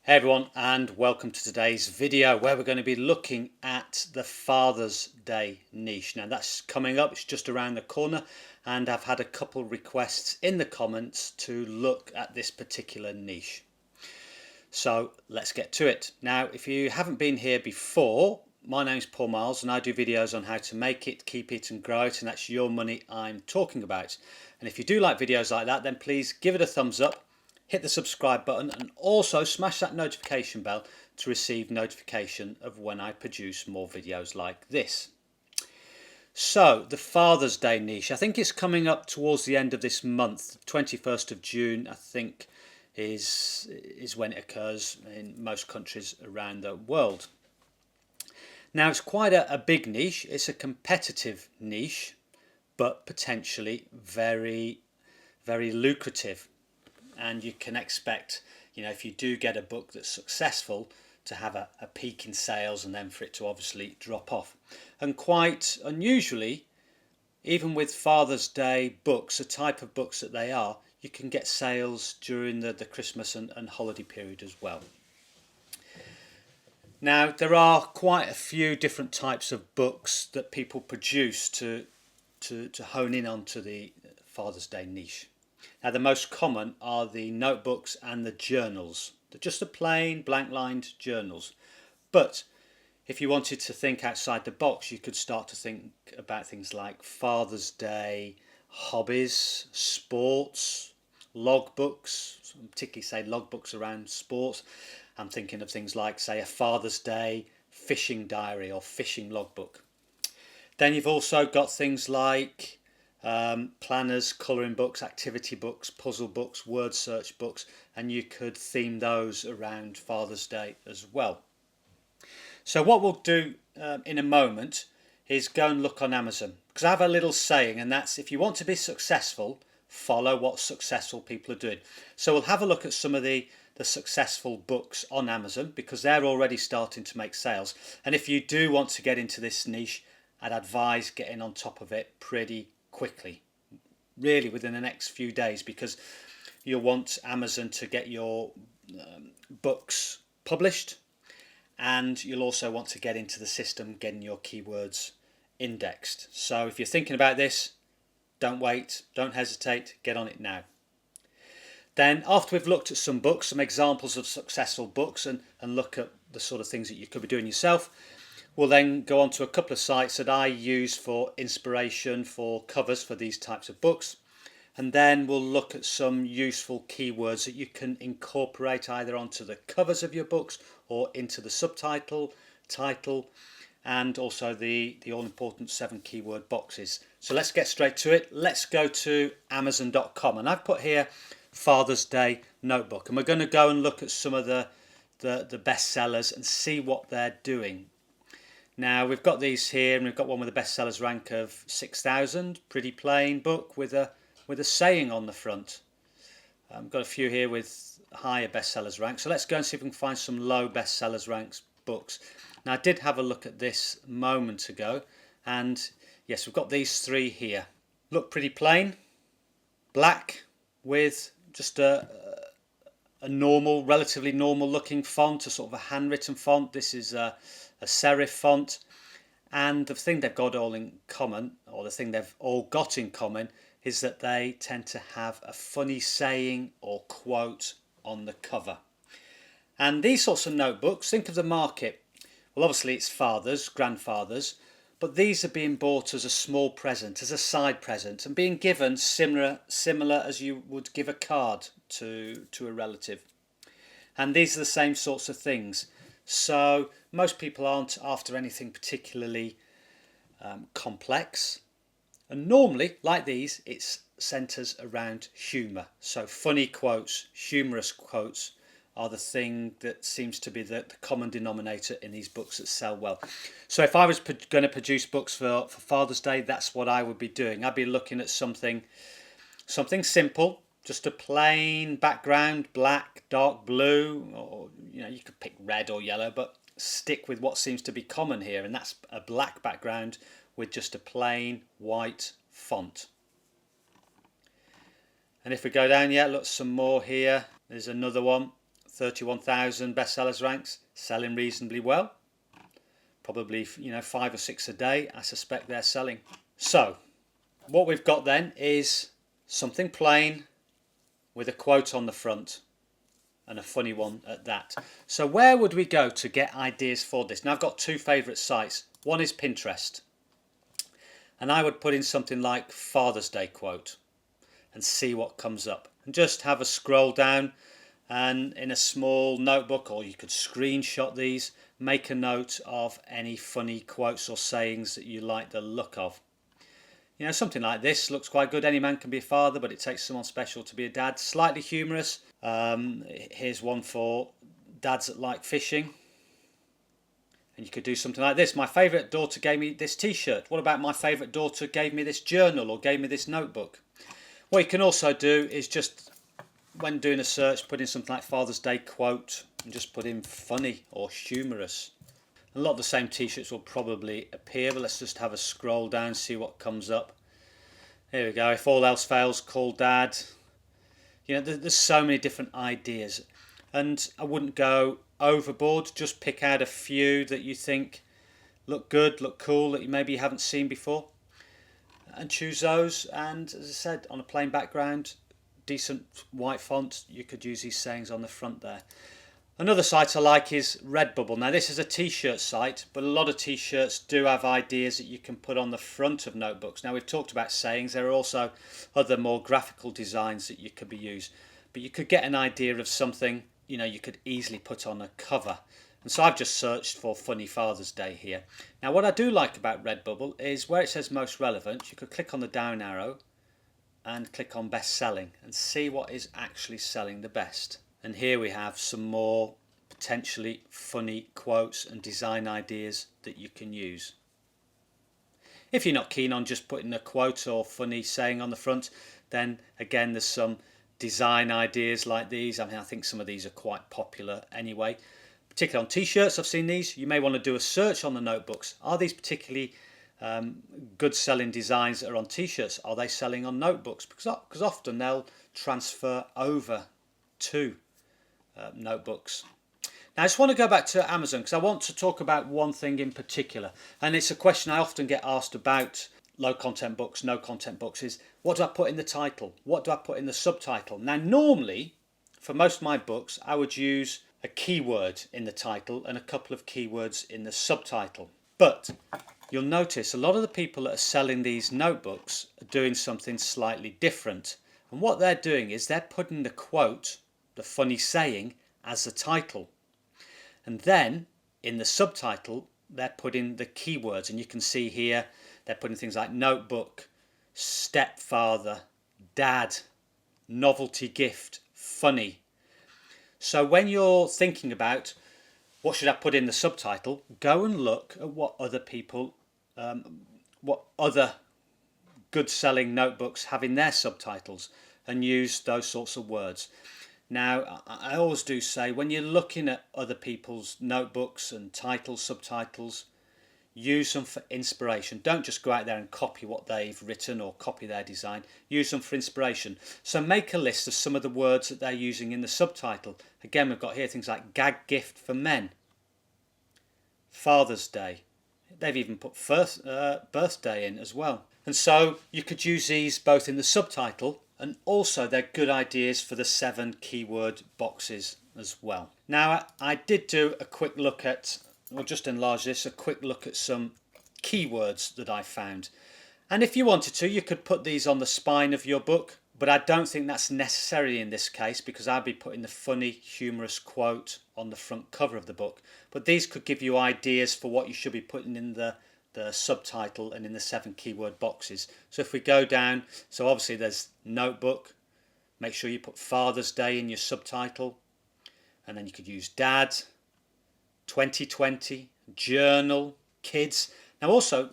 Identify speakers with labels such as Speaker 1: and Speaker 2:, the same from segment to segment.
Speaker 1: Hey everyone, and welcome to today's video where we're going to be looking at the Father's Day niche. Now that's coming up, it's just around the corner, and I've had a couple requests in the comments to look at this particular niche. So let's get to it. Now if you haven't been here before, my name's Paul Marles and I do videos on how to make it, keep it and grow it, and that's your money I'm talking about. And if you do like videos like that, then please give it a thumbs up, hit the subscribe button, and also smash that notification bell to receive notification of when I produce more videos like this. So the Father's Day niche, I think it's coming up towards the end of this month. 21st of June I think is when it occurs in most countries around the world. Now it's quite a big niche, it's a competitive niche, but potentially very lucrative. And you can expect, if you do get a book that's successful, to have a peak in sales and then for it to obviously drop off. And quite unusually, even with Father's Day books, the type of books that they are, you can get sales during the Christmas and holiday period as well. Now there are quite a few different types of books that people produce to hone in onto the Father's Day niche. Now the most common are the notebooks and the journals. They're just the plain blank lined journals. But if you wanted to think outside the box, you could start to think about things like Father's Day hobbies, sports, logbooks, particularly say logbooks around sports. I'm thinking of things like, say, a Father's Day fishing diary or fishing logbook. Then you've also got things like planners, colouring books, activity books, puzzle books, word search books, and you could theme those around Father's Day as well. So what we'll do in a moment is go and look on Amazon, because I have a little saying, and that's, if you want to be successful, follow what successful people are doing. So we'll have a look at some of the successful books on Amazon, because they're already starting to make sales. And if you do want to get into this niche, I'd advise getting on top of it pretty quickly, really within the next few days, because you'll want Amazon to get your books published, and you'll also want to get into the system getting your keywords indexed. So if you're thinking about this, don't wait, don't hesitate, get on it now. Then after we've looked at some books, some examples of successful books, and look at the sort of things that you could be doing yourself, we'll then go on to a couple of sites that I use for inspiration for covers for these types of books. And then we'll look at some useful keywords that you can incorporate either onto the covers of your books or into the subtitle, title, and also the all-important 7 keyword boxes. So let's get straight to it. Let's go to Amazon.com, and I've put here Father's Day notebook, and we're going to go and look at some of the best sellers and see what they're doing. Now we've got these here, and we've got one with a bestsellers rank of 6,000, pretty plain book with a saying on the front. I've got a few here with higher bestsellers rank, so let's go and see if we can find some low bestsellers ranks books. Now I did have a look at this a moment ago, and yes, we've got these 3 here. Look pretty plain, black with just a normal, relatively normal looking font, a sort of a handwritten font. This is a serif font, and the thing they've got all in common, or the thing they've all got in common, is that they tend to have a funny saying or quote on the cover. And these sorts of notebooks, think of the market. Well, obviously it's fathers, grandfathers, but these are being bought as a small present, as a side present, and being given similar as you would give a card to a relative. And these are the same sorts of things. So most people aren't after anything particularly complex. And normally, like these, it centres around humour. So funny quotes, humorous quotes are the thing that seems to be the common denominator in these books that sell well. So if I was going to produce books for Father's Day, that's what I would be doing. I'd be looking at something simple, just a plain background, black, dark blue, or you could pick red or yellow, but stick with what seems to be common here, and that's a black background with just a plain white font. And if we go down, look, some more here. There's another one. 31,000 bestsellers ranks, selling reasonably well. Probably, 5 or 6 a day, I suspect they're selling. So, what we've got then is something plain with a quote on the front, and a funny one at that. So where would we go to get ideas for this? Now I've got 2 favourite sites. One is Pinterest, and I would put in something like Father's Day quote and see what comes up, and just have a scroll down, and in a small notebook, or you could screenshot these, make a note of any funny quotes or sayings that you like the look of. Something like this looks quite good. Any man can be a father, but it takes someone special to be a dad. Slightly humorous. Here's one for dads that like fishing. And you could do something like this. My favourite daughter gave me this t-shirt. What about my favourite daughter gave me this journal or gave me this notebook? What you can also do is just, when doing a search, put in something like Father's Day quote and just put in funny or humorous. A lot of the same t-shirts will probably appear, but let's just have a scroll down, see what comes up. Here we go. If all else fails, call dad. There's so many different ideas, and I wouldn't go overboard. Just pick out a few that you think look good, look cool, that you maybe haven't seen before, and choose those. And as I said, on a plain background, decent white font, you could use these sayings on the front there. Another site I like is Redbubble. Now this is a t-shirt site, but a lot of t-shirts do have ideas that you can put on the front of notebooks. Now we've talked about sayings, there are also other more graphical designs that you could be used. But you could get an idea of something, you could easily put on a cover. And so I've just searched for funny Father's Day here. Now what I do like about Redbubble is where it says most relevant, you could click on the down arrow and click on best selling and see what is actually selling the best. And here we have some more potentially funny quotes and design ideas that you can use. If you're not keen on just putting a quote or funny saying on the front, then again there's some design ideas like these. I think some of these are quite popular anyway. Particularly on t-shirts, I've seen these. You may want to do a search on the notebooks. Are these particularly good selling designs that are on t-shirts? Are they selling on notebooks? Because often they'll transfer over to notebooks. Now I just want to go back to Amazon because I want to talk about one thing in particular, and it's a question I often get asked about low content books, no content books, is what do I put in the title? What do I put in the subtitle? Now normally for most of my books I would use a keyword in the title and a couple of keywords in the subtitle, but you'll notice a lot of the people that are selling these notebooks are doing something slightly different, and what they're doing is they're putting the quote, the funny saying, as the title, and then in the subtitle they're putting the keywords, and you can see here they're putting things like notebook, stepfather, dad, novelty gift, funny. So when you're thinking about what should I put in the subtitle, go and look at what other people, what other good selling notebooks have in their subtitles, and use those sorts of words. Now, I always do say, when you're looking at other people's notebooks and titles, subtitles, use them for inspiration. Don't just go out there and copy what they've written or copy their design. Use them for inspiration. So make a list of some of the words that they're using in the subtitle. Again, we've got here things like gag gift for men, Father's Day. They've even put birthday in as well. And so you could use these both in the subtitle, and also they're good ideas for the 7 keyword boxes as well. Now I did do a quick look at, or just enlarge this, a quick look at some keywords that I found. And if you wanted to, you could put these on the spine of your book, but I don't think that's necessary in this case because I'll be putting the funny, humorous quote on the front cover of the book. But these could give you ideas for what you should be putting in the subtitle and in the 7 keyword boxes. So if we go down, so obviously there's notebook, make sure you put Father's Day in your subtitle, and then you could use dad, 2020, journal, kids. Now also,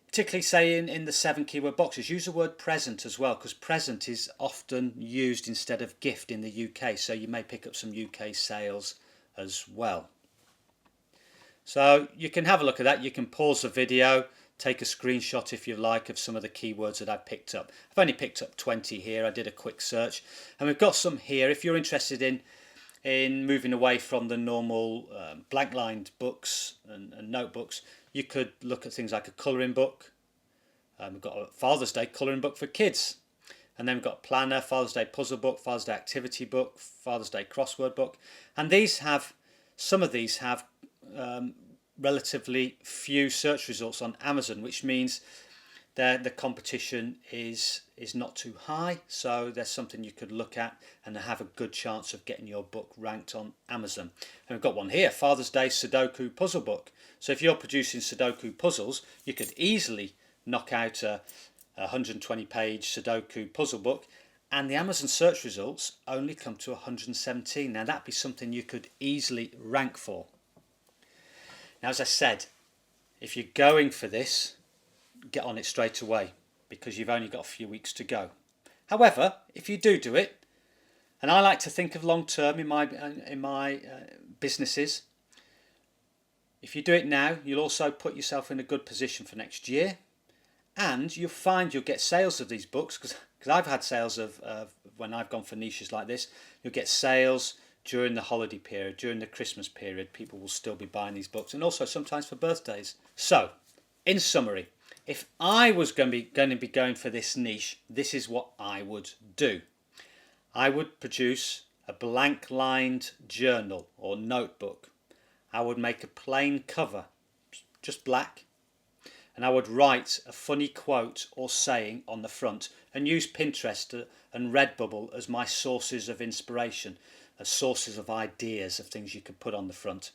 Speaker 1: particularly say in the 7 keyword boxes, use the word present as well, because present is often used instead of gift in the UK, so you may pick up some UK sales as well. So you can have a look at that. You can pause the video, take a screenshot if you like of some of the keywords that I've picked up. I've only picked up 20 here. I did a quick search, and we've got some here. If you're interested in moving away from the normal blank lined books and notebooks, you could look at things like a colouring book. We've got a Father's Day colouring book for kids, and then we've got planner, Father's Day puzzle book, Father's Day activity book, Father's Day crossword book, and some of these have relatively few search results on Amazon, which means the competition is not too high. So there's something you could look at and have a good chance of getting your book ranked on Amazon. And we've got one here, Father's Day Sudoku puzzle book. So if you're producing Sudoku puzzles, you could easily knock out a 120-page Sudoku puzzle book, and the Amazon search results only come to 117. Now that'd be something you could easily rank for. Now, as I said, if you're going for this, get on it straight away, because you've only got a few weeks to go. However, if you do it, and I like to think of long term in my businesses, if you do it now, you'll also put yourself in a good position for next year, and you'll find you'll get sales of these books, because I've had sales of when I've gone for niches like this. You'll get sales during the holiday period, during the Christmas period. People will still be buying these books, and also sometimes for birthdays. So, in summary, if I was going to be going for this niche, this is what I would do. I would produce a blank lined journal or notebook. I would make a plain cover, just black, and I would write a funny quote or saying on the front, and use Pinterest and Redbubble as my sources of inspiration, as sources of ideas of things you could put on the front.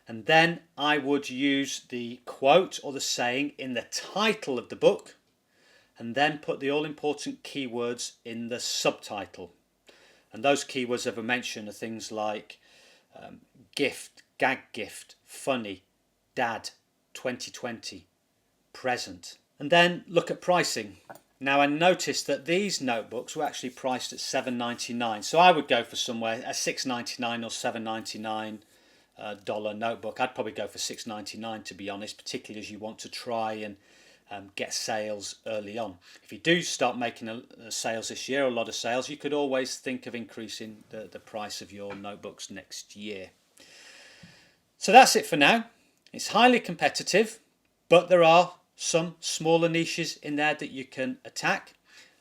Speaker 1: And then I would use the quote or the saying in the title of the book, and then put the all-important keywords in the subtitle. And those keywords I've mentioned are things like gift, gag gift, funny, dad, 2020, present. And then look at pricing. Now, I noticed that these notebooks were actually priced at $7.99, so I would go for somewhere a $6.99 or $7.99 dollar notebook. I'd probably go for $6.99 to be honest, particularly as you want to try and get sales early on. If you do start making sales this year, a lot of sales, you could always think of increasing the price of your notebooks next year. So that's it for now. It's highly competitive, but there are some smaller niches in there that you can attack.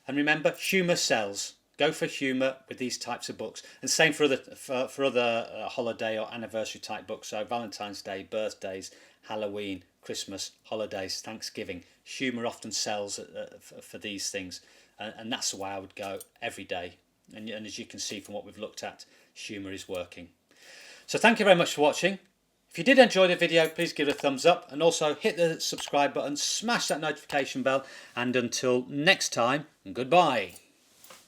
Speaker 1: And remember, humour sells. Go for humour with these types of books. And same for other holiday or anniversary type books. So Valentine's Day, birthdays, Halloween, Christmas, holidays, Thanksgiving. Humour often sells for these things. And that's the way I would go every day. And as you can see from what we've looked at, humour is working. So thank you very much for watching. If you did enjoy the video, please give it a thumbs up, and also hit the subscribe button, smash that notification bell, and until next time, goodbye.